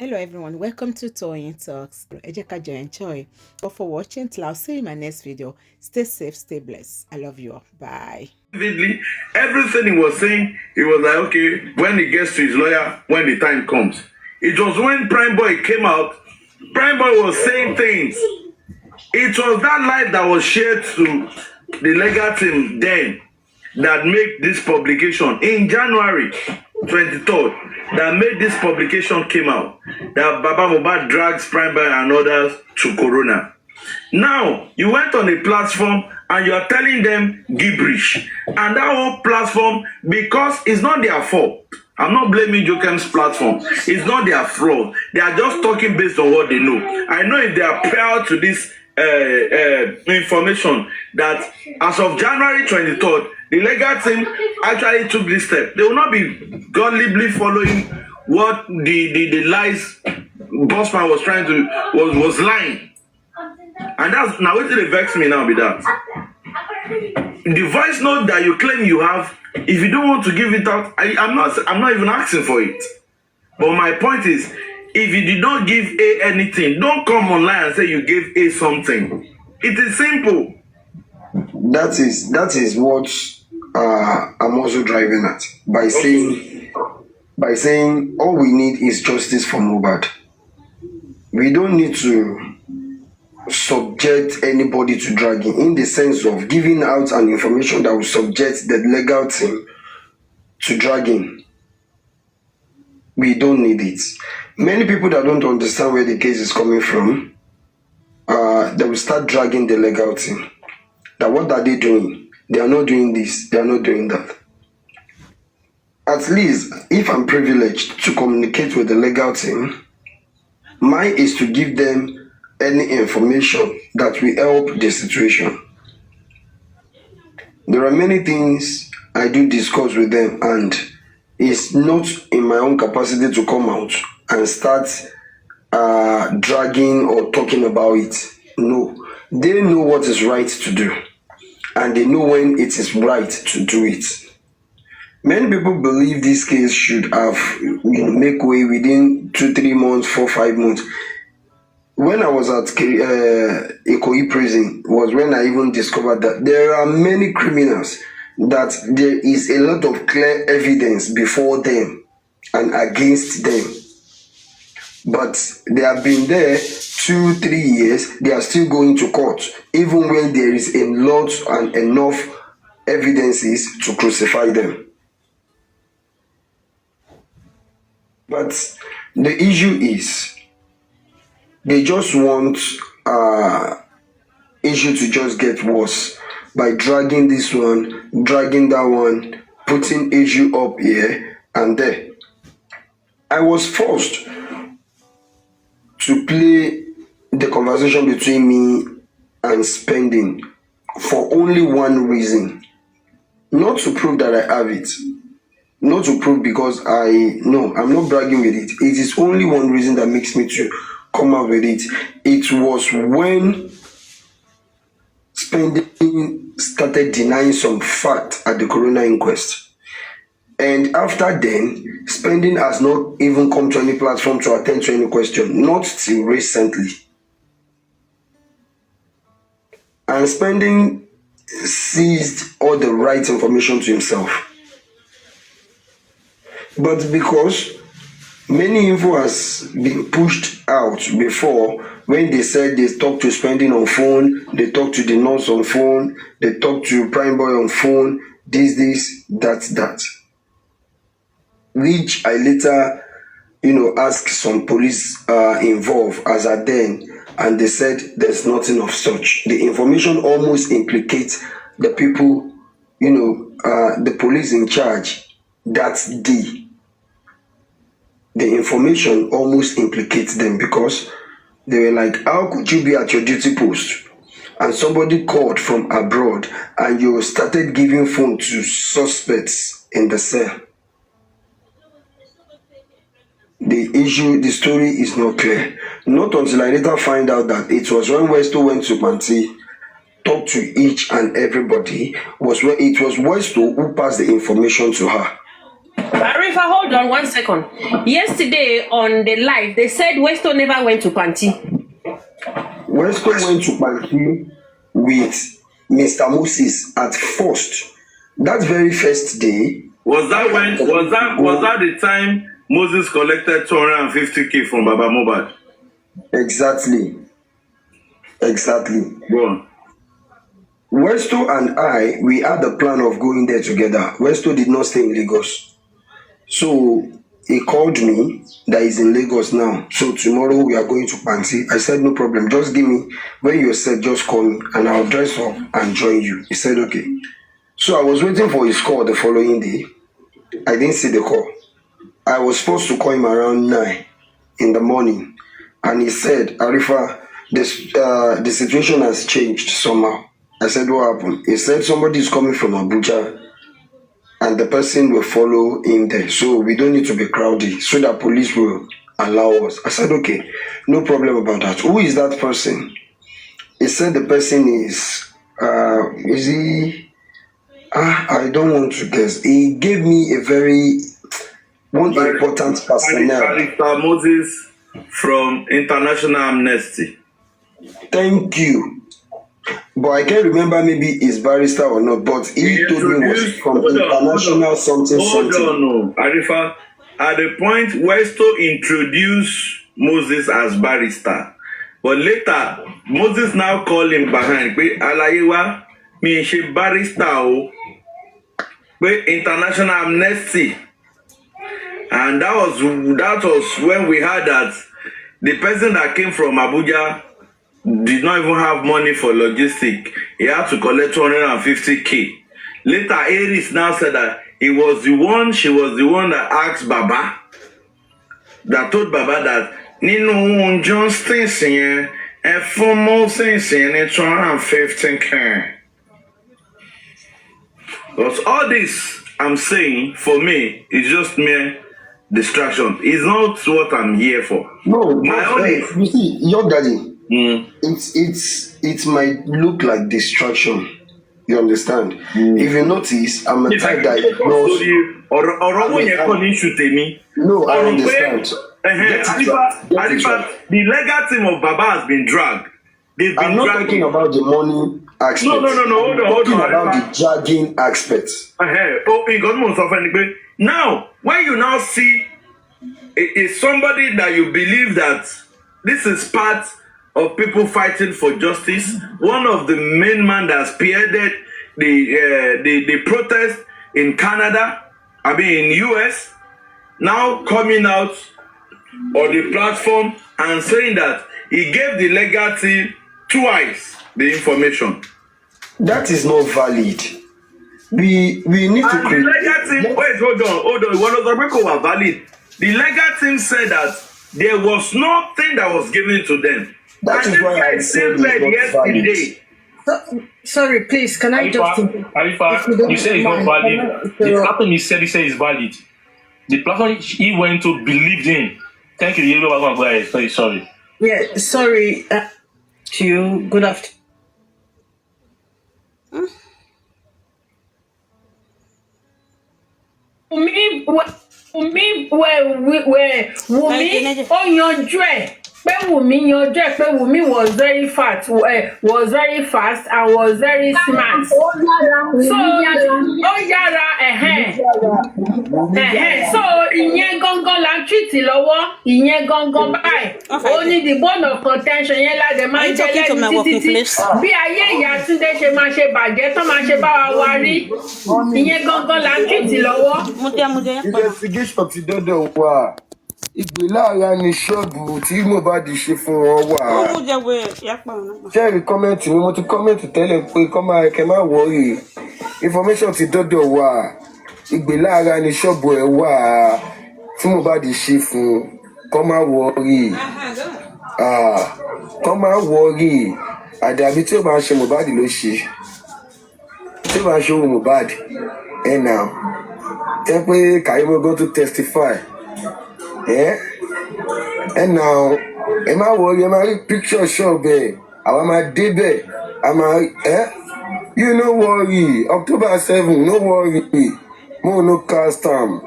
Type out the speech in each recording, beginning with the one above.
Hello everyone, welcome to Toyeen Talks. Ejeka enjoy. But for watching till I'll see you in my next video. Stay safe, stay blessed. I love you all. Bye. Vividly, everything he was saying, he was like, okay, when he gets to his lawyer, when the time comes. It was when Prime Boy came out, Prime Boy was saying things. It was that light that was shared to the legal team then that made this publication in January 23rd, that made this publication came out, that Baba Mohbad drags Prime Boy and others to Corona. Now, you went on a platform and you are telling them gibberish. And that whole platform, because it's not their fault. I'm not blaming Jokem's platform. It's not their fraud. They are just talking based on what they know. I know if they are prior to this information that as of January 23rd, the legal team actually took this step. They will not be godly following what the lies Bossman was trying to was lying. And that's now what it vex me now be that. The voice note that you claim you have, if you don't want to give it out, I'm not even asking for it. But my point is, if you did not give A anything, don't come online and say you gave A something. It is simple. That is what I'm also driving at by saying all we need is justice for Mohbad. We don't need to subject anybody to dragging in the sense of giving out an information that will subject the legal team to dragging. We don't need it. Many people that don't understand where the case is coming from, they will start dragging the legal team. That what are they doing? They are not doing this, they are not doing that. At least, if I'm privileged to communicate with the legal team, mine is to give them any information that will help the situation. There are many things I do discuss with them, and it's not in my own capacity to come out and start dragging or talking about it. No, they know what is right to do, and they know when it is right to do it. Many people believe this case should have make way within 2-3 months, 4-5 months. When I was at Ikoyi prison was when I even discovered that there are many criminals that there is a lot of clear evidence before them and against them. But they have been there 2-3 years, they are still going to court, even when there is a lot and enough evidences to crucify them. But the issue is, they just want issue to just get worse by dragging this one, dragging that one, putting issue up here and there. I was forced to play the conversation between me and Spending for only one reason. Not to prove that I have it. Not to prove because I'm not bragging with it. It is only one reason that makes me to come out with it. It was when Spending started denying some fact at the coroner inquest. And after then, Spending has not even come to any platform to attend to any question, not till recently. And Spending seized all the right information to himself. But because many info has been pushed out before, when they said they talked to Spending on phone, they talked to the nurse on phone, they talked to Prime Boy on phone, this, that. Which I later, asked some police involved as at then, and they said there's nothing of such. The information almost implicates the people, the police in charge. That's the information almost implicates them, because they were like, how could you be at your duty post and somebody called from abroad and you started giving phone to suspects in the cell? The story is not clear. Not until I later find out that it was when Westo went to Panti, talked to each and everybody, it was Westo who passed the information to her. Arifa, hold on 1 second. Yesterday on the live, they said Westo never went to Panti. Westo went to Panti with Mr. Moses at first. That very first day. Was that the time Moses collected 250K from Baba Mohbad? Exactly. Go on. Westo and I, we had the plan of going there together. Westo did not stay in Lagos. So he called me that he's in Lagos now. So tomorrow we are going to Panti. I said, no problem. Just give me, when you're set, just call me and I'll dress up and join you. He said, okay. So I was waiting for his call the following day. I didn't see the call. I was supposed to call him around 9 in the morning. And he said, Arifa, the situation has changed somehow. I said, what happened? He said, somebody is coming from Abuja and the person will follow him there. So we don't need to be crowded so that police will allow us. I said, okay, no problem about that. Who is that person? He said the person is he? I don't want to guess. He gave me a very important personnel. Barrister Moses from International Amnesty. Thank you. But I can't remember maybe it's barrister or not, but he told me it was from International something. Hold on, no. Arifa, at the point Westo introduced Moses as barrister, but later Moses now called him behind. Alayewa, me she barrister o. International Amnesty. And that was when we heard that the person that came from Abuja did not even have money for logistics. He had to collect 250K. Later, Aries now said that she was the one that asked Baba, that told Baba that Nino Johnston a formal sense in 215K. Because all this I'm saying for me is just mere distraction. It's not what I'm here for. No, you see, your daddy. It might look like distraction. You understand? If you notice, I'm a type that ignores. No, I understand. The legal team of Baba has been dragged. I'm not talking about the money aspect. No. Hold on. I'm talking about the dragging aspect. Now, when you now see is somebody that you believe that this is part of people fighting for justice, one of the main man that spearheaded the protest in Canada, in US, now coming out on the platform and saying that he gave the legal team twice the information. That is not valid. We need to create. The legal team, wait, hold on. Was valid. The legal team said that there was nothing that was given to them. That is why I said it's not valid. Sorry, please, can I just... Arifa, you say it's not valid. The platform he said it's valid. The platform he went to believed in. Thank you. Sorry. Yeah, sorry to you. Good afternoon. Wunmi ó yanjú ẹ̀ pé Wunmi yanjú ẹ̀ pé Wunmi was very fast and was very smart. So ó yára so ìyẹn gangan la ń treat lọ́wọ́ ìyẹn gangan báyìí ó ní the bone of contention yẹn ládẹ máa ń jẹ lẹ́nu títí bí ayé ìyá Túndé ṣe máa ṣe bàjẹ́ tó máa ṣe bá wa wárí ìyẹn gangan la ń treat lọ́wọ́. Investigation ti dọ́dọ̀ wà ìgbélára ni ṣọ́ọ̀bù tí Mohbad ṣe fún wọn wà. Jẹ́rìí kọ́mẹ́ǹtì mi mo ti kọ́mẹ́ǹtì tẹ́lẹ̀ pé kẹ́ máa wọ́ọ̀rì information ti dọ́dọ̀ wà ìgbélára ni ṣọ́ọ̀bù ẹ̀ wà tí Mohbad ṣe fún kọ́ máa wọ́ọ̀rì àdàbí tí ó bá ń ṣe Mohbad ló ṣe tí ó bá ń ṣe owó Mohbad ẹ̀ náà tẹ́ pé Karimo go to testify ẹ̀ náà ẹ má wọrí ẹ má rí picture shop ẹ̀ àwa máa débẹ̀ a máa you no worry October 7 no worry mo no cast am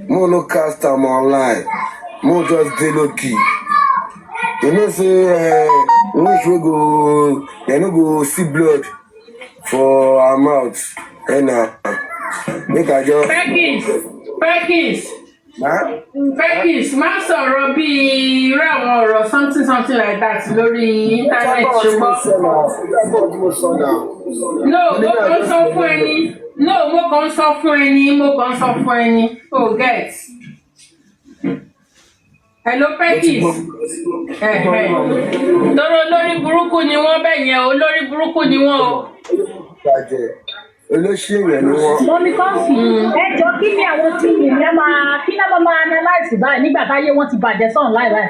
More no cast them online. More just dey low key. You know, say, which we go, they no go see blood for our mouth. And make I just. Perkins. Huh? Perkins, má sọ̀rọ̀ bí irú àwọn ọ̀rọ̀ something like that lórí internet ṣùgbọ́n. No, mo kàn sọ fún ẹni. Mo kàn sọ fún ẹni. Oh, get. Hello, Perkins. Tọ́rọ olórí burúkú ni wọ́n bẹ̀ yẹn, olórí burúkú ni wọ́n o. Olóṣèlú ni wọ́n. Mọ́mí kọ́ọ̀fì ẹjọ́ kí ni àwọn tí ìyẹn kí náà máa analyse báyìí nígbà táyé wọ́n ti bàjẹ́ sọ̀rọ̀ láìláì.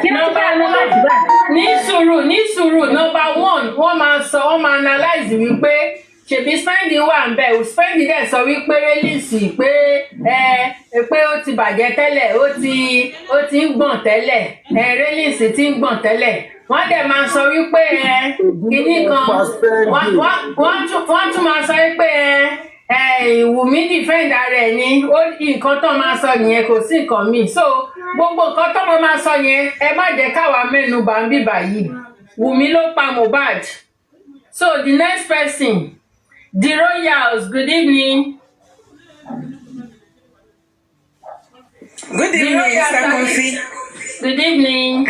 Kí náà máa analyse báyìí. Ní sùúrù number one wọ́n máa analyse wípé ṣèbí spending wà ń bẹ̀ spending dẹ̀ sọ wípé release pé ó ti bàjẹ́ tẹ́lẹ̀ ó ti ń gbọ̀n tẹ́lẹ̀ release ti ń gbọ̀n tẹ́lẹ̀ wọ́n dẹ̀ máa sọ wípé kinní kan wọ́n tún máa sọ wípé Wunmi defend rẹ̀ ni nǹkan tó máa sọ yẹn kò sí nǹkan míì so gbogbo nǹkan tó máa sọ yẹn ẹ má jẹ́ káwa mẹ́nu bà ń bíbà yìí Wunmi ló pa Mohbad so the next person the Royals good evening. Good evening, Mr. Kofi. Good evening.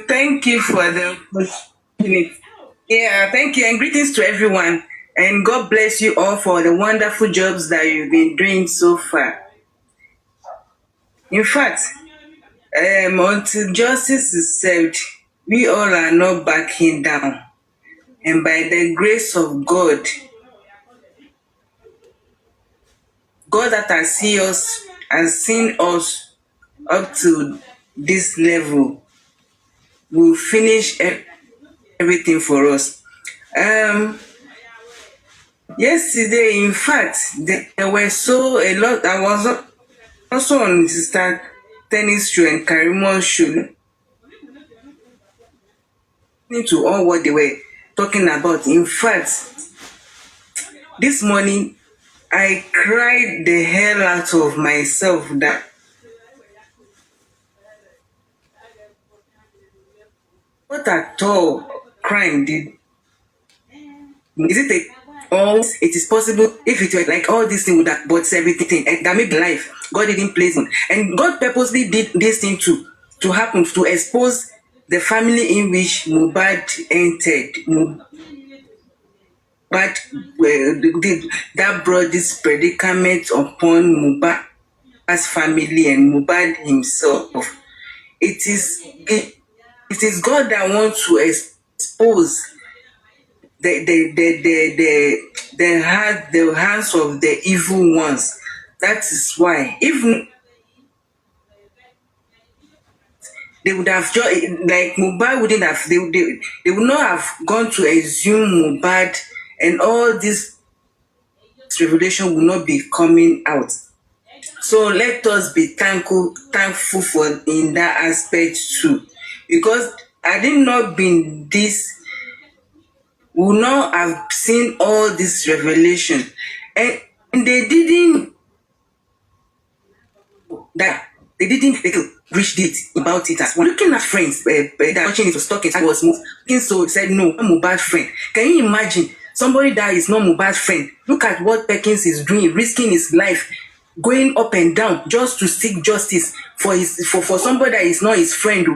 Thank you for the opportunity. Yeah, thank you and greetings to everyone. And God bless you all for the wonderful jobs that you've been doing so far. In fact, until justice is served, we all are not backing down. And by the grace of God, God that has seen us up to this level will finish everything for us. Yesterday, in fact, there were a lot. I was also on Sister Tennis show and Karimon's show, to all what they were talking about. In fact, this morning I cried the hell out of myself that what at all crime did. Is it it is possible if it were like all these things would have bought everything that made life. God didn't place him. And God purposely did this thing to happen, to expose the family in which Mohbad entered. But that brought this predicament upon Mohbad's family and Mohbad himself. It is God that wants to expose the hands of the evil ones. That is why, if they would have just like Mohbad wouldn't have, they would not have gone to assume Mohbad, and all this revelation will not be coming out. So let us be thankful for in that aspect too, because had it not been this, we will not have seen all this revelation, and they didn't reach it about it as well. Looking at friends, watching it was talking, I was moving, so said no, I'm Mohbad's friend. Can you imagine somebody that is not Mohbad's friend? Look at what Perkins is doing, risking his life, going up and down just to seek justice for somebody that is not his friend,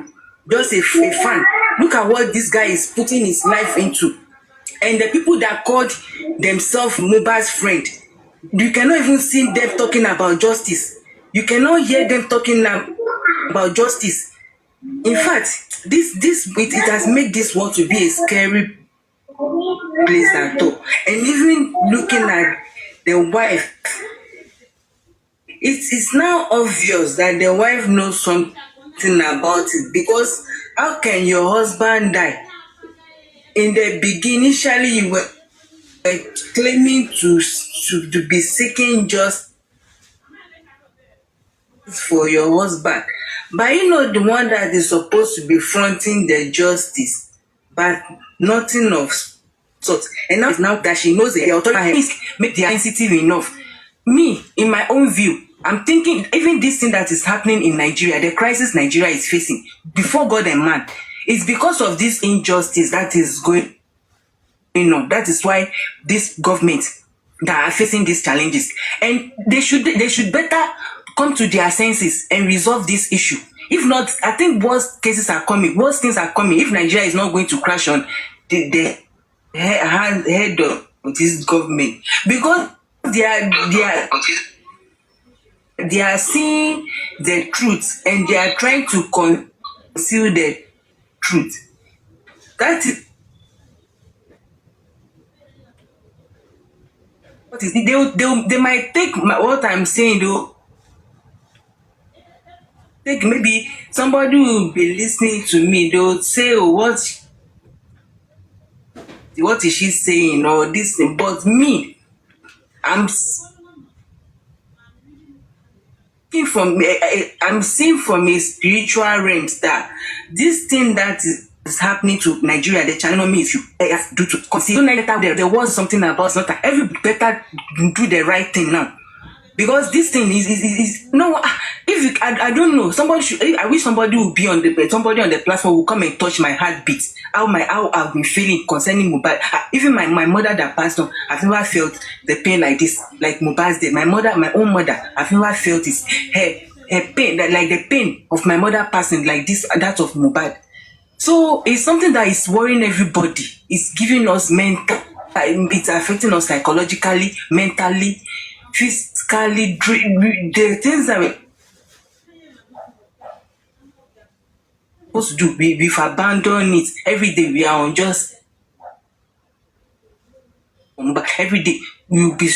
just a fan. Look at what this guy is putting his life into. And the people that called themselves Mohbad's friend, you cannot even see them talking about justice. You cannot hear them talking about justice. In fact, it has made this world to be a scary place at all. And even looking at the wife, it's now obvious that the wife knows something about it, because how can your husband die? In the beginning, initially you were claiming to be seeking justice for your husband, but you know the one that is supposed to be fronting the justice, but nothing of sort. And now that she knows the authority make the sensitive enough. Me, in my own view, I'm thinking, even this thing that is happening in Nigeria, the crisis Nigeria is facing, before God and man, it's because of this injustice that is going on. That is why this government that are facing these challenges, and they should better come to their senses and resolve this issue. If not, I think worse things are coming. If Nigeria is not going to crash on the head of this government, because they are seeing the truth and they are trying to conceal the truth. That is what is it? They might take what I'm saying, though. Think maybe somebody will be listening to me, they'll say, oh, what is she saying, or this thing. But me, I'm seeing from a spiritual realm that this thing that is happening to Nigeria, the channel me if you have to do to consider there was something about not that every better do the right thing now. Because this thing is no. If I don't know, I wish somebody would be on the platform will come and touch my heartbeat. How I've been feeling concerning Mohbad. Even my mother that passed on, I've never felt the pain like this, like Mohbad's day. My own mother, I've never felt this. Her pain, like the pain of my mother passing, like this, that of Mohbad. So it's something that is worrying everybody. It's giving us mental. It's affecting us psychologically, mentally, physically. The things that we're supposed to do, we've abandoned it. Every day we are on just. Every day we will be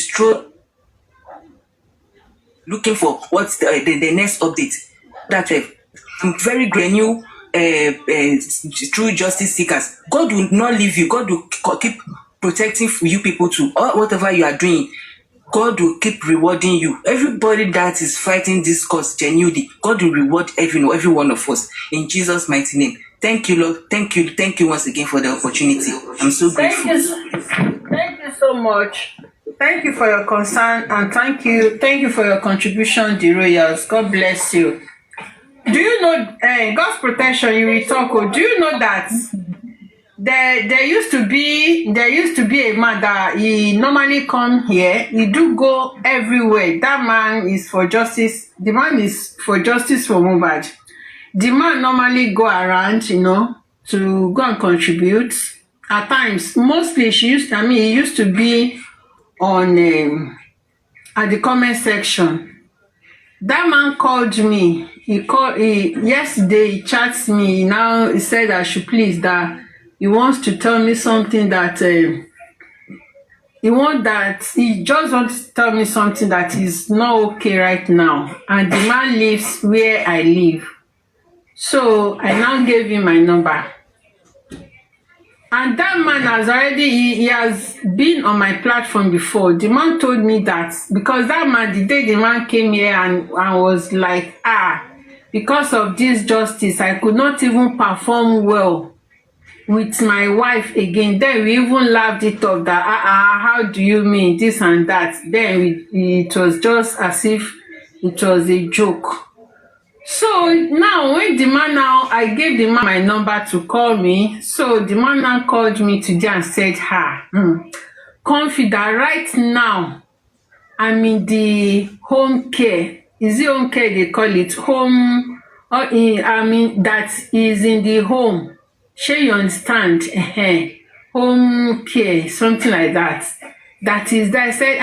looking for what's the next update. That I'm very new. True justice seekers. God will not leave you. God will keep protecting you people too. Or whatever you are doing, God will keep rewarding you. Everybody that is fighting this cause genuinely, God will reward every one of us in Jesus' mighty name. Thank you, Lord. Thank you once again for the opportunity. I'm so grateful. Thank you so much. Thank you for your concern, and thank you for your contribution, the Royals. God bless you. Do you know God's protection? You will talk. Do you know that there used to be a man that he normally come here. He do go everywhere. That man is for justice. The man is for justice for Mohbad. The man normally go around, to go and contribute. At times, mostly he used to be on at the comment section. That man called me. Yesterday he chats me. Now he said I should please that he wants to tell me something that he just wants to tell me something that is not okay right now. And the man lives where I live. So I now gave him my number. And that man has he has been on my platform before. The man told me that because that man, the day the man came here and was like, because of this justice, I could not even perform well with my wife again. Then we even laughed it off that, how do you mean this and that? Then it was just as if it was a joke. So now when the man I gave the man my number to call me. So the man now called me today and said, Confident, right now I'm in the home care. Is it home care they call it? Home, that is in the home. Sure you understand? Home care, something like that. That is that. I said,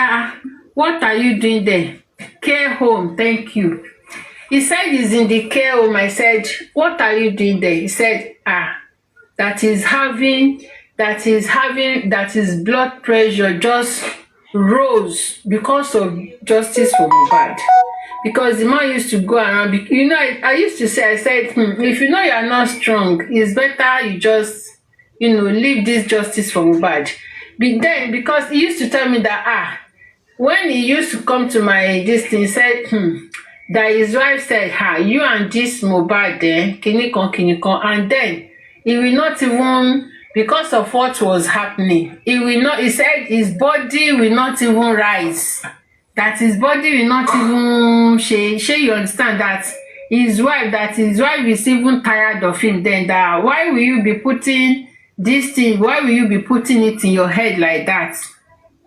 what are you doing there? Care home, thank you. He said he's in the care home. I said, what are you doing there? He said, that his blood pressure just rose because of justice for Mohbad. Because the man used to go around, I used to say, I said, if you know you are not strong, it's better you just, leave this justice for Mohbad. But then, because he used to tell me that, when he used to come to my thing, he said, that his wife said, you and this Mohbad kinikon, and then he will not even, because of what was happening, he said his body will not even rise. that his body will not even shey you understand that his wife is even tired of him, then that why will you be putting this thing, why will you be putting it in your head like that?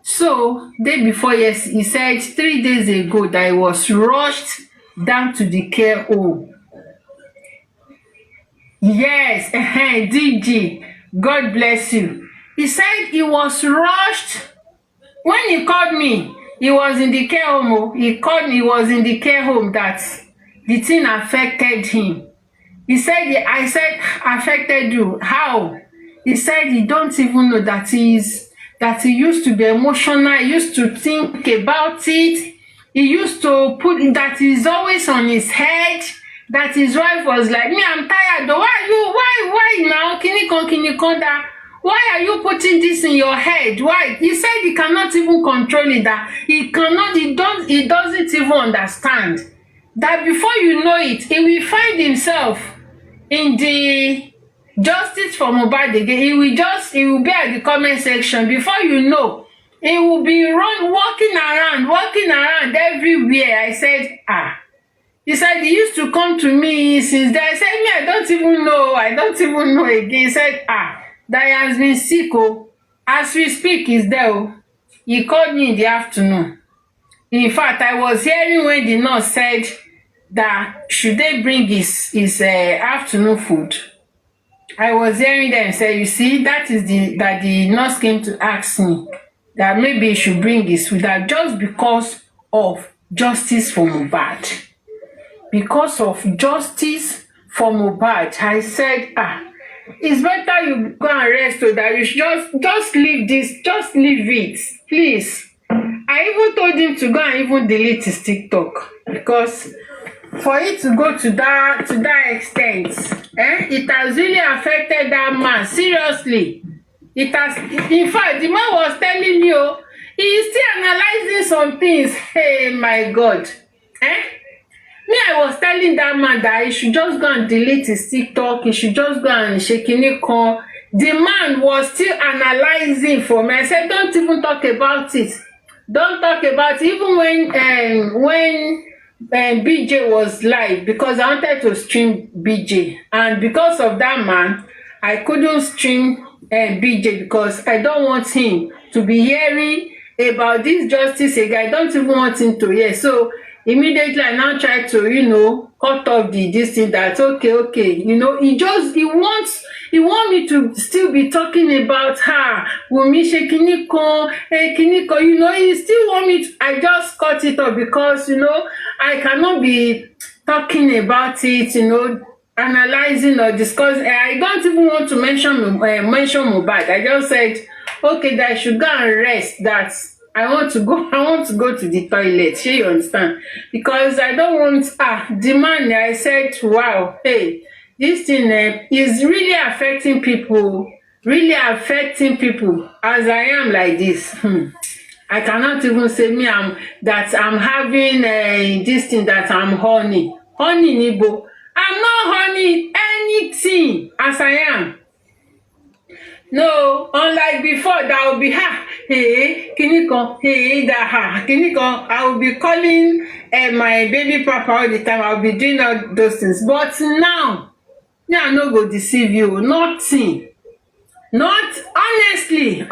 So day before, yes, he said 3 days ago that he was rushed down to the care home. Yes, DG, God bless you. He said he was rushed. When he called me, he was in the care home. Oh. He called me, he was in the care home that the thing affected him. He said, I said, affected you. How? He said he don't even know that he used to be emotional. He used to think about it. He used to put that he's always on his head. That his wife was like, me, I'm tired. Why now? Kini that. Why are you putting this in your head? Why? He said he cannot even control it. That he doesn't even understand. That before you know it, he will find himself in the justice for Mohbad again. He will be at the comment section. Before you know, he will be walking around everywhere. I said, He said he used to come to me since then. I said, me, I don't even know again. He said, that he has been sick. Oh. As we speak, he's there. Oh. He called me in the afternoon. In fact, I was hearing when the nurse said that should they bring his afternoon food. I was hearing them say, you see, that the nurse came to ask me that maybe he should bring his food, that just because of justice for Mohbad. Because of justice for Mohbad, I said, it's better you go and rest, so that you should just leave this, just leave it, please. I even told him to go and even delete his TikTok, because for it to go to that extent, it has really affected that man, seriously. It has, in fact, the man was telling me, he is still analyzing some things. Hey, my God. Me, I was telling that man that he should just go and delete his TikTok. He should just go and shake it. The man was still analyzing for me. I said, don't even talk about it. Don't talk about it. Even when BJ was live, because I wanted to stream BJ. And because of that man, I couldn't stream BJ because I don't want him to be hearing about this justice again. I don't even want him to hear. So immediately I now try to, cut off this thing that okay. He wants me to still be talking about her. Wunmi kiniko, he still want me to, I just cut it off because, I cannot be talking about it, analyzing or discussing. I don't even want to mention Mohbad. I just said, okay, that I should go and rest, that I want to go to the toilet. Shey you understand? Because I don't want the man. I said, wow, hey, this thing is really affecting people. Really affecting people as I am like this. I cannot even say I'm having this thing that I'm honey. Honey nibo. I'm not honey anything as I am. No, unlike before, that will be kiniko, kiniko. I will be calling my baby papa all the time. I will be doing all those things. But now, I'm not going to deceive you. Nothing. Not honestly.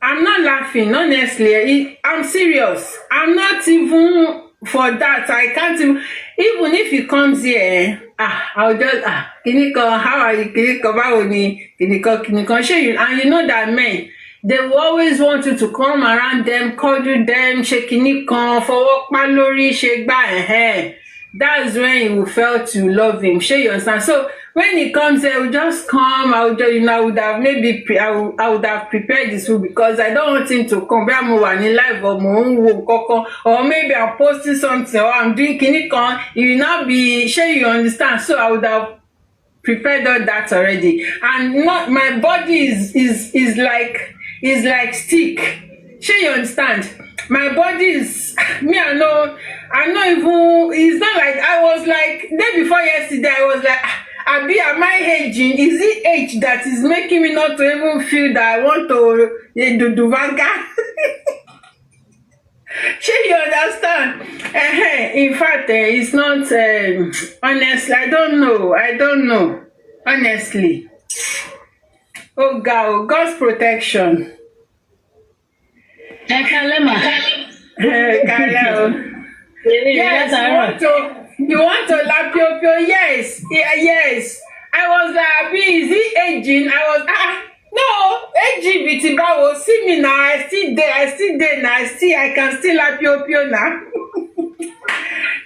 I'm not laughing. Honestly, I'm serious. I'm not even for that. I can't even if he comes here. I'll just kiniko, how are you? Kiniko, kiniko. Show you, and you know that men, they will always want you to come around them, cuddle them, shake kiniko, forward palori, shake back. That's when you will felt you love him. Show you understand. So when he comes here, will just come. I would have prepared this food because I don't want him to come. Live or maybe I'm posting something or I'm doing kiniko. He will not be sure you understand. So I would have prepared all that already. And not my body is like stick. Sure you understand. My body is me. I know even. It's not like I was like day before yesterday. I was like. Abi, am I aging? Is it age that is making me not to even feel that I want to do vanga? Sure, you understand? In fact, it's not, honestly, I don't know. Honestly. Oh, God, God's protection. Yes, you want to lap your yes. I was like, is he aging? I was no, LGBT was see me now. I still there now. I can still lap your now.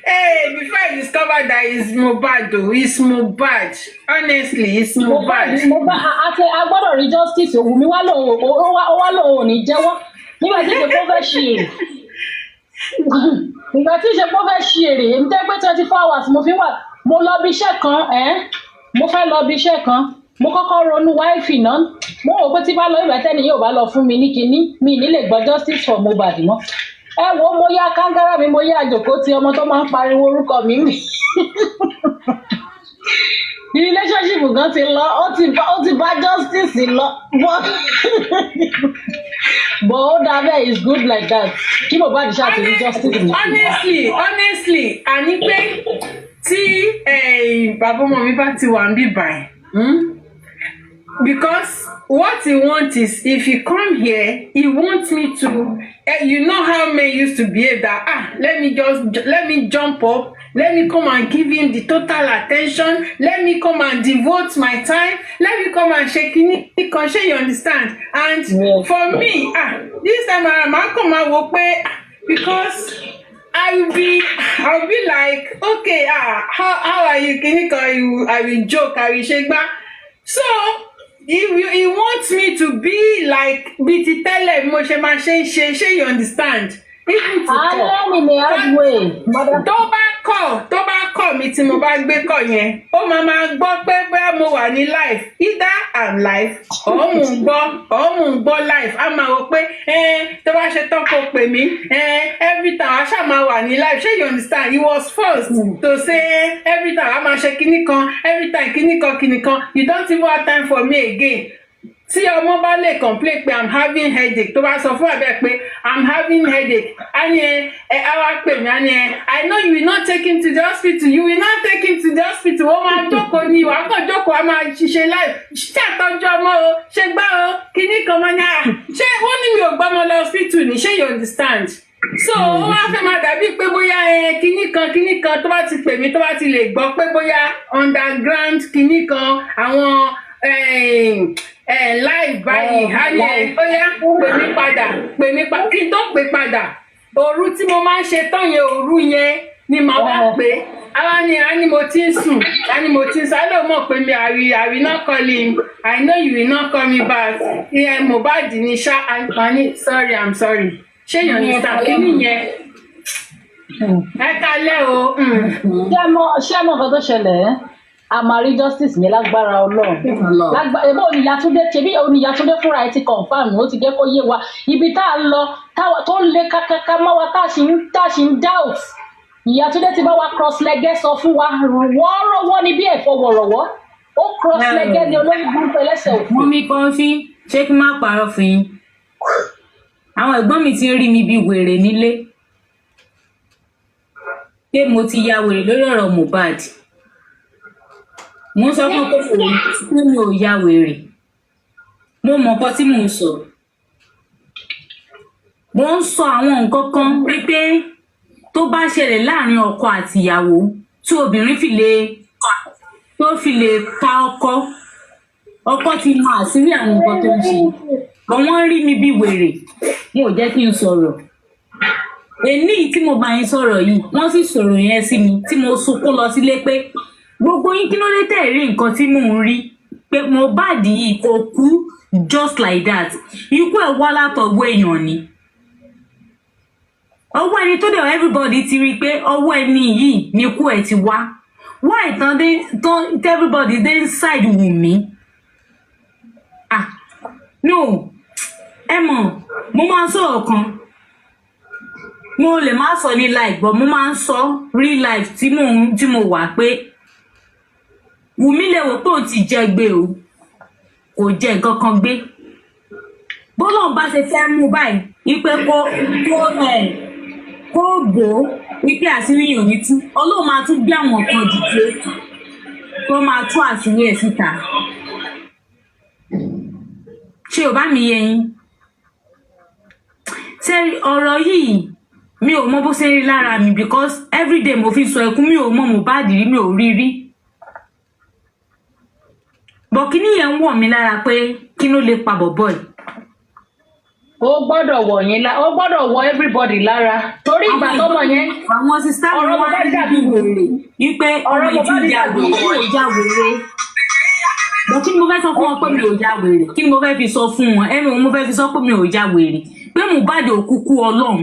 Hey, before I discovered that it's Mohbad though, it's Mohbad. Honestly, it's Mohbad. I gbọ́dọ̀ rí justice Wunmi wá lòun ò ní jẹ́wọ́ nígbà tí ìṣe kó fẹ́ ṣe èrè. Nígbà tí ìṣe kó fẹ́ ṣe èrè, èmi tẹ́ pé 24 hours mo fi wà, mo lọ bí iṣẹ́ kan, mo fẹ́ lọ bí iṣẹ́ kan, mo kọ́kọ́ ronú wáìfì náà, mo rò pé tí bá lọ ìgbà tẹ́ni yóò bá lọ fún mi ní kinní, mi ní lè gbọ́ justice for Mohbad mọ́. Ẹ wo mo yá kángárá mi, mo yá àjòkó tí ọmọ tó máa ń pariwo orúkọ mi mi. Relationship gan ti lọ, ó ti bá justice lọ. But ó dá bẹ́ẹ̀ is good like that. Kí Mohbad ṣáà ti rí justice mi. Honestly, àní pé tí bàbá ọmọ mi bá ti wà ń bí báyìí. Because what he wants is, if he come here, he wants me to, you know how men used to behave that, let me jump up, let me come and give him the total attention, let me come and devote my time, let me come and shake it, you understand? And for me, this time I'll come and walk away, because I'll be like, okay, how are you? I will joke, I will shake back. So, he wants me to be like BT tele mo ṣe máa ṣe you understand? Even to talk. Tó bá kọ̀ mi tí mo bá gbé kọ̀ yẹn, ó máa gbọ́ pé bóyá mo wà ní live. Either I'm live, or mo ń gbọ́ live. A máa wò pé tó bá ṣe tán kó pè mí, every time a ṣáà máa wà ní live. Ṣé you understand? He was forced to say every time a máa ṣe kíní kan, every time kíní kan. You don't even have time for me again. Tí ọmọ bá lè complain pé I'm having headache, tó bá sọ fún àbẹ̀ pé I'm having headache, àwa pè mí, I know you will not take him to the hospital, ó máa jókòó ní ìwà kan jókòó, a máa ṣiṣẹ́ láì ṣàtọ́jú ọmọ o, ṣe gbá o, kíní kan máa ní ṣé wọ́n ní mi ò gbọ́mọ lọ hospital ní, ṣé you understand? So ó wá fẹ́ máa dàbí pé bóyá kíní kan tó bá ti pè mí, tó bá ti lè gbọ́ pé bóyá underground kíní kan àwọn live báyìí ó yá pè mí padà kí n tó pè padà òru tí mo máa ń ṣe tán yẹn, òru yẹn ni màá wá pé a ní mo ti ń sùn á lè mọ̀ pé mi I will not call him, I know you will not call me back. Mohbad ní ṣá àǹfààní I'm sorry ṣé yàn ní sàkíní yẹn ẹ kálẹ̀ o. Ṣé mọ̀ nǹkan tó ṣẹlẹ̀ a máa rí justice mi lágbára Ọlọ́run. Ẹ̀bọ́n Oníyàtúndé ṣebí Oníyàtúndé fúnra ẹ̀ ti confirm, ó ti jẹ́ kó yé wa ibi tá a lọ tó ń lé kákáká mọ́ wa tá a ṣì ń doubt. Ìyàtúndé ti bá wa cross legged sọ fún wa wọ́ọ́rọ́wọ́ ní bí ẹ̀fọ́ wọ̀rọ̀wọ́, ó cross legged ní olórí burúkú ẹlẹ́sẹ̀ òfin. Wọ́n mi kàn fi ṣé kí n má parọ́ fún yín. Àwọn ẹ̀gbọ́n mi ti ń rí mi bí wèrè nílé pé mo ti ya wèrè lórí ọ̀rọ̀ Mohbad. Mo sọ fún pé mi ò ya wèrè, mo mọ̀ nǹkan tí mò ń sọ. Mo ń sọ àwọn nǹkan kan wípé tó bá ṣẹlẹ̀ láàrin ọkọ àti ìyàwó tí obìnrin fi lè pa ọkọ ti mọ àṣírí àwọn nǹkan tó ń ṣe. Wọ́n rí mi bí wèrè, mo ò jẹ́ kí n sọ̀rọ̀. Èní tí mo bá yín sọ̀rọ̀ yìí, wọ́n sì sọ̀rọ̀ yẹn sí mi tí mo sunkún lọ sílé pé gbogbo yín kí ló dé tẹ̀ rí nǹkan tí mò ń rí, pé Mohbad yìí kò kú just like that. Ikú ẹ̀ wá látọwọ́ èèyàn ni. Ọwọ́ ẹni tó dẹ̀ everybody ti rí pé ọwọ́ ẹni yìí ni ikú ẹ̀ ti wá. Why don't everybody dey side Wunmi? No, ẹ mọ̀, mo máa ń sọ̀rọ̀ kan. Mo lè má sọ ní live, but mo máa ń sọ real life tí mo wà pé Wunmi lè wò pé ó ti jẹ gbé o kò jẹ nǹkan kan gbé bọ́lọ́run bá ṣe fẹ́ mú báyìí wípé kó bò ó wípé àṣírí yìí ò ní tú Ọlọ́run máa tún gbé àwọn kan dìde tó máa tú àṣírí ẹ̀ síta ṣé ò bá mi yé yín ṣé ọ̀rọ̀ yìí mi ò mọ bó ṣe rí lára mi because everyday mo fi sọ ẹkún mi ò mọ Mohbad rí mi ò rí rí bọ̀ kíní yẹn ń wọ̀ mí lára pé kí ló lè pa bọ̀bọ̀ yìí. Ó gbọ́dọ̀ wọ̀ yín ó gbọ́dọ̀ wọ̀ everybody lára torí ìgbà tọ́mọ yẹn àwọn sísá mi wá dàbí wèrè wípé ọmọ ìjìyà wèrè mi ò já wèrè bọ̀ kí ni mo fẹ́ sọ fún wọn pé mi ò já wèrè kí ni mo fẹ́ fi sọ fún wọn ẹ̀mí mo fẹ́ fi sọ pé mi ò já wèrè pé Mohbad ò kúkú Ọlọ́run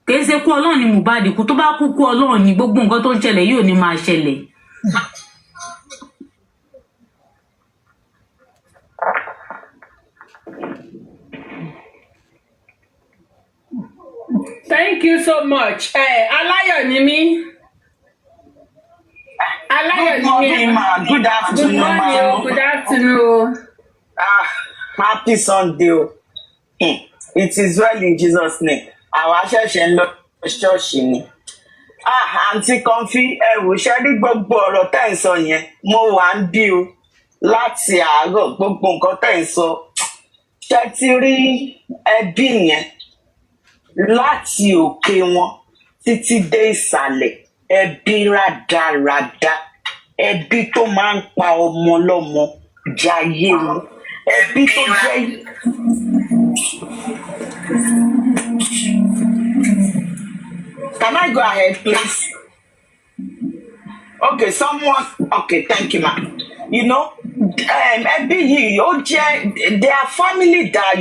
kì í ṣe kú Ọlọ́run ni Mohbad kú tó bá kúkú Ọlọ́run ni gbogbo nǹkan tó ń ṣẹlẹ̀ yóò ní máa ṣẹlẹ̀. Thank you so much. Aláyọ̀ ni mí. Aláyọ̀ ni mí. Good afternoon, ma. Good afternoon. Happy Sunday. It is well in Jesus' name. Àwa ṣẹ̀ṣẹ̀ ń lọ ṣọ́ọ̀ṣì ni. Àǹtí Kọ́ńfí ẹ̀wù ṣe rí gbogbo ọ̀rọ̀ tẹ́ ń sọ yẹn. Mo wà ń bí o láti àárọ̀ gbogbo nǹkan tẹ́ ń sọ. Ṣé ti rí ẹbí yẹn? Láti òkè wọn títí dé ìsàlẹ̀ ẹbí rádaràda ẹbí tó máa ń pa ọmọ lọ́mọ jayé wọn ẹbí tó jẹ́. Can I go ahead, please? Okay, someone. Okay, thank you, ma. You know, ẹbí yìí ó jẹ́ their family that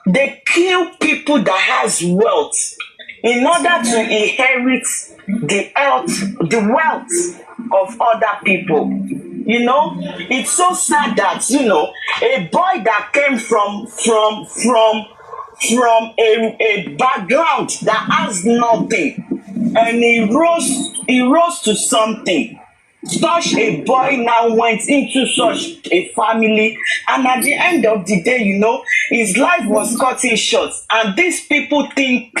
they kill people that has wealth in order to inherit the wealth of other people. It's so sad that a boy that came from a background that has nothing, and he rose to something. Such a boy now went into such a family, and at the end of the day, his life was cutting short. And these people think,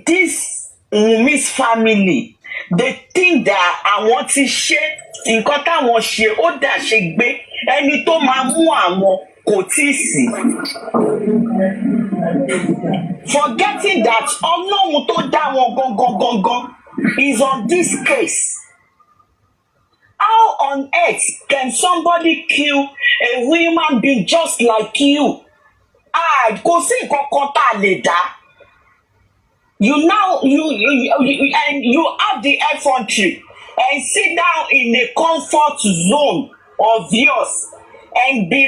this Wunmi's family, they think that àwọn ti ṣe nǹkan táwọn ṣe ó dà ṣe gbé ẹni tó máa mú àwọn kò tí ì sí. Forgetting that Ọlọ́run tó dá wọn gangan is on this case. How on earth can somebody kill a human being just like you? Kò sí nǹkan kan tá a lè dá. You have the effrontery and sit down in a comfort zone of yours and be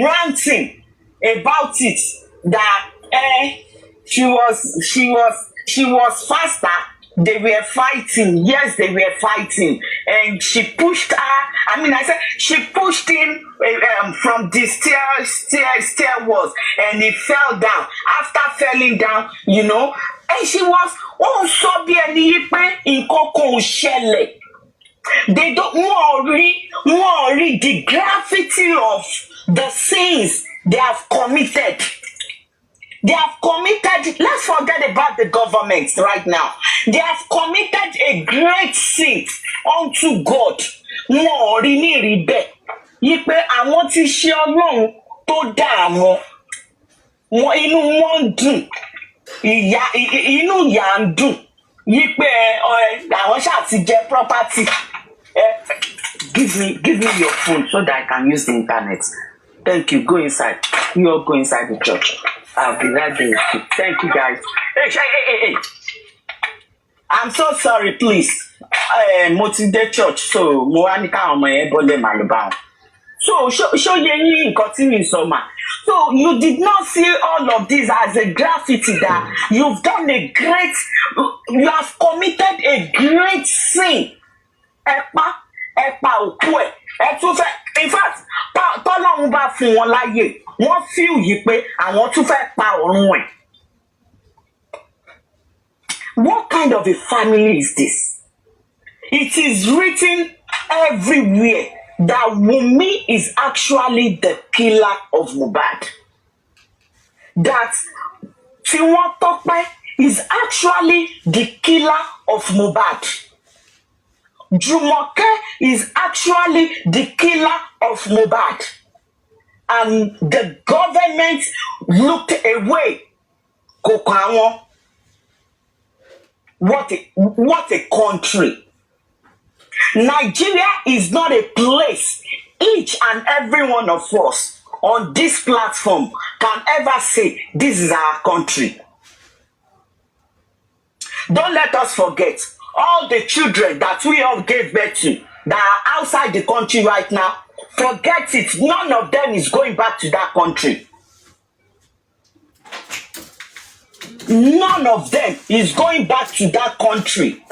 ranting about it that she was faster. They were fighting. Yes, they were fighting. And she pushed her. She pushed him from the stairwalls, and he fell down. After falling down, and she was so bí ẹni yìí pé nǹkan kan ò ṣẹlẹ̀. They don't worry the gravity of the sins they have committed. They have committed, let's forget about the government right now. They have committed a great sin unto God. Wọ́n rí ní rí bẹ́ẹ̀. Yí pé àwọn tí ṣe Ọlọ́run tó dá àwọn. Inú wọn dùn. Inú ìyá ń dùn. Yí pé àwọn ṣáà ti jẹ property. Give me your phone so that I can use the internet. Thank you. Go inside. You all go inside the church. I'll be right there. Thank you, guys. Hey. I'm so sorry, please. Mo ti dé church, so mo wá ní káwọn ọmọ yẹn bọ́lẹ̀ màá lọ bá wọn. So, show you continue so much. So, you did not see all of this as a graffiti that you've done you have committed a great sin. Ẹ̀pà òkú ẹ̀. In fact, tọ́lọ́run bá fún wọn láyè, wọ́n feel yìí pé àwọn tún fẹ́ pa ọ̀run ẹ̀. What kind of a family is this? It is written everywhere that Wunmi is actually the killer of Mohbad. That Tiwon Tope is actually the killer of Mohbad. Jumoke is actually the killer of Mohbad. And the government looked away. Kokawon. What a country. Nigeria is not a place each and every one of us on this platform can ever say this is our country. Don't let us forget all the children that we all gave birth to that are outside the country right now. Forget it. None of them is going back to that country. None of them is going back to that country.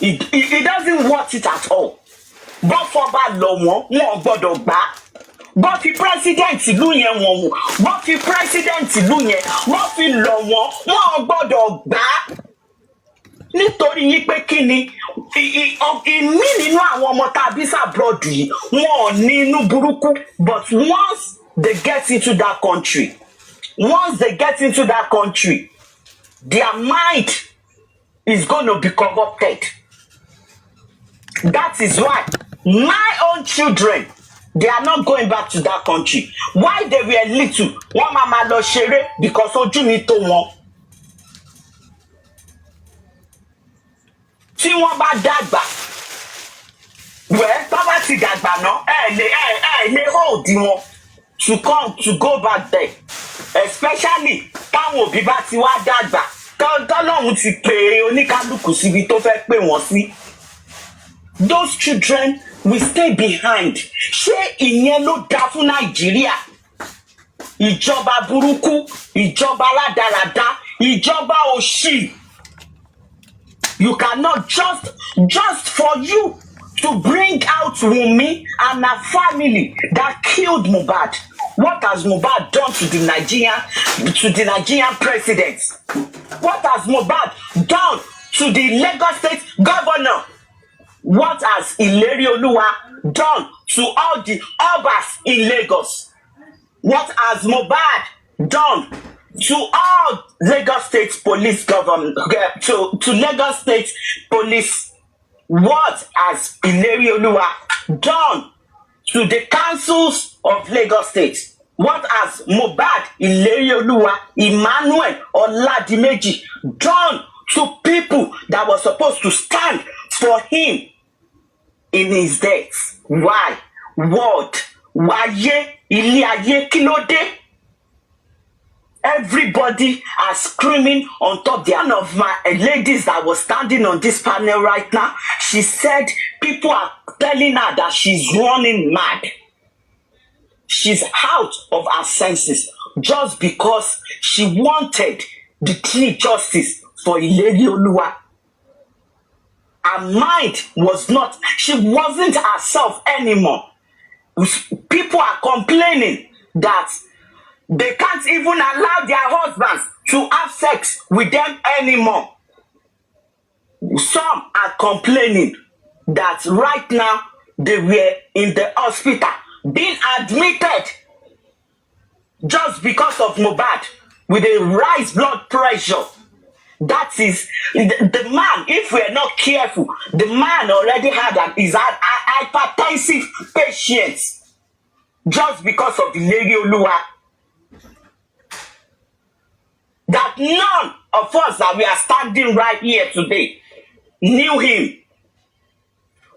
It doesn't want it at all. But for bad law, one gbọ́dọ̀ gbà. But the president ìlú yẹn wọ́n wò. But the president ìlú yẹn wọ́n fi lọ̀ wọ́n. Wọ́n gbọ́dọ̀ gbà. Nítorí yín pé kí ni ìmí nínú àwọn ọmọ tàbí abroad yìí wọn ò ní inú burúkú. But once they get into that country, their mind is going to be corrupted. That is why my own children, they are not going back to that country. Why they were little, one mama lọ ṣeré because ojú mi tó wọn. Tí wọ́n bá dàgbà, tó bá ti dàgbà náà, ẹ lè hold wọn to go back there. Especially táwọn òbí bá ti wá dàgbà, tọ́lọ́run ti pè oníkálukú síbi tó fẹ́ pè wọ́n sí. Those children will stay behind. Ṣé ìyẹn ló dá fún Nàìjíríà? Ìjọba burúkú, ìjọba rádaràda, ìjọba òṣì. You cannot just for you to bring out Wunmi and her family that killed Mohbad. What has Mohbad done to the Nigerian president? What has Mohbad done to the Lagos State governor? What has Ilerioluwa done to all the Obas in Lagos? What has Mohbad done to all Lagos State police government, to Lagos State police? What has Ilerioluwa done to the councils of Lagos State? What has Mohbad, Ilerioluwa, Emmanuel Oladimeji done to people that were supposed to stand for him in his death? Why? What? Wáyé ilé ayé kí ló dé? Everybody are screaming on top. The one of my ladies that was standing on this panel right now, she said people are telling her that she's running mad. She's out of her senses just because she wanted the true justice for Ilerioluwa. Her mind was not, she wasn't herself anymore. People are complaining that they can't even allow their husbands to have sex with them anymore. Some are complaining that right now they were in the hospital being admitted just because of Mohbad with a rise blood pressure. That is the man, if we're not careful, the man already had hypertensive patients just because of the Ilerioluwa. That none of us that we are standing right here today knew him.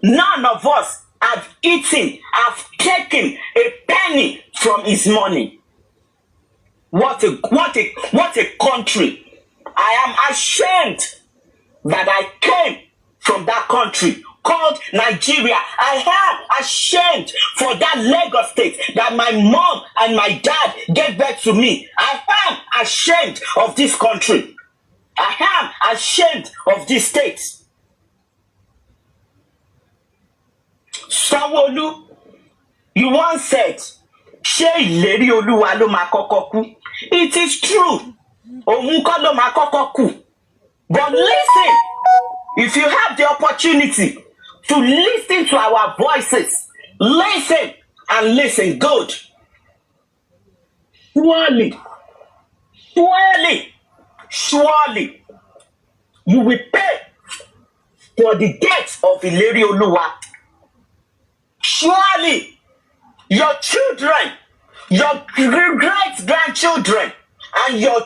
None of us have eaten, have taken a penny from his money. What a country. I am ashamed that I came from that country called Nigeria. I am ashamed for that Lagos State that my mom and my dad gave birth to me. I am ashamed of this country. I am ashamed of this state. Sanwo-Olu, you once said, "Ṣé Ilerioluwa ló máa kọ́kọ́ kú?" It is true. Òun kọ́ ló máa kọ́kọ́ kú. But listen, If you have the opportunity to listen to our voices, listen and listen good. Surely, surely, surely, you will pay for the death of Ileri Oluwa. Surely, your children, your great-grandchildren, and your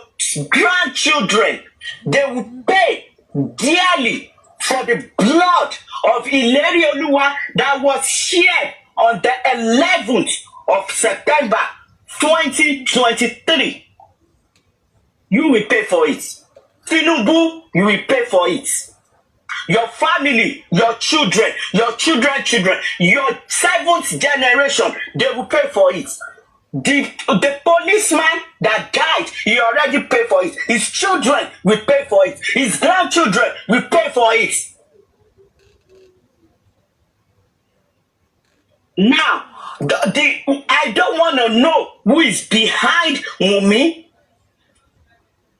grandchildren, they will pay dearly for the blood of Ileri Oluwa that was shed on the 11th of September 2023. You will pay for it. Tinubu, you will pay for it. Your family, your children, your children, your 7th generation, they will pay for it. The policeman that died, he already paid for it. His children will pay for it. His grandchildren will pay for it. Now, I don't want to know who is behind Wunmi.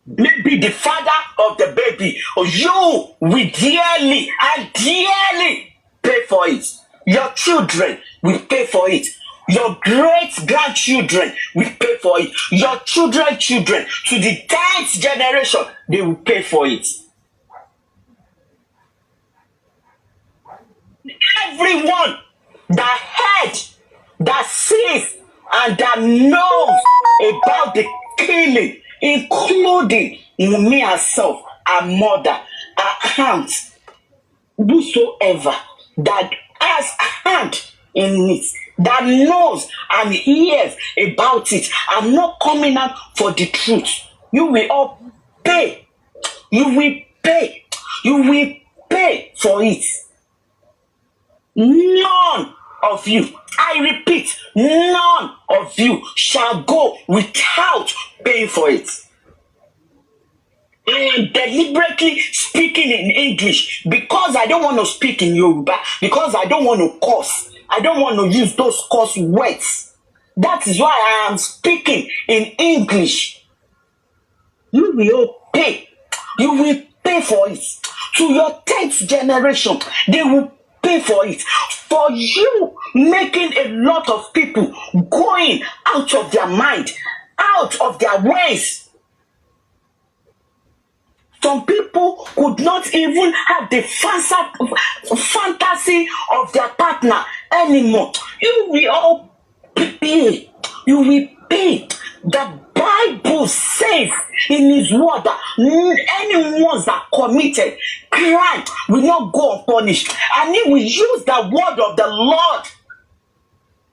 Maybe the father of the baby, or you will dearly and dearly pay for it. Your children will pay for it. Your great-grandchildren will pay for it. Your children, to the 10th generation, they will pay for it. Everyone that heard, that sees, and that knows about the killing, including me herself, her mother, her aunt, whosoever that has hand in it, that knows and hears about it, I'm not coming out for the truth. You will all pay. You will pay. You will pay for it. None of you, I repeat, none of you shall go without paying for it. I am deliberately speaking in English because I don't want to speak in Yoruba, because I don't want to curse. I don't want to use those curse words. That is why I am speaking in English. You will pay. You will pay for it. To your 10th generation, they will pay for it. For you making a lot of people going out of their mind, out of their ways. Some people could not even have the fantasy of their partner anymore. You will all pay. You will pay. The Bible says in his word that anyone that committed crime will not go unpunished. And he will use the word of the Lord.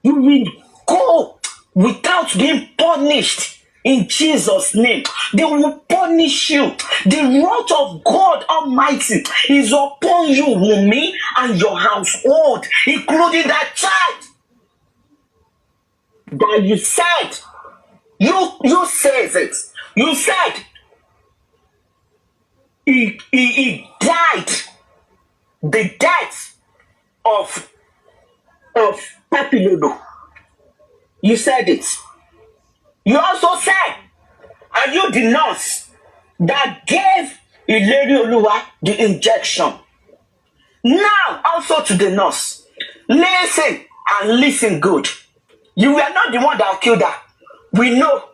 You will go without being punished. In Jesus' name, they will punish you. The wrath of God Almighty is upon you, Wunmi, and your household, including that child that you said. You says it. You said he died the death of Papilodo. You said it. You also said, and you the nurse that gave Ileri Oluwa the injection. Now, also to the nurse, listen and listen good. You were not the one that killed her. We know.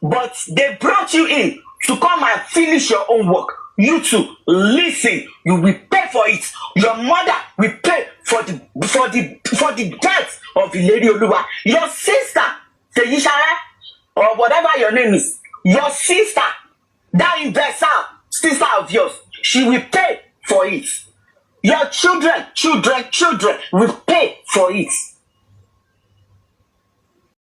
But they brought you in to come and finish your own work. You too, listen. You will pay for it. Your mother will pay for the death of Ileri Oluwa. Your sister, Seyishara, or whatever your name is, your sister, that investor, sister of yours, she will pay for it. Your children will pay for it.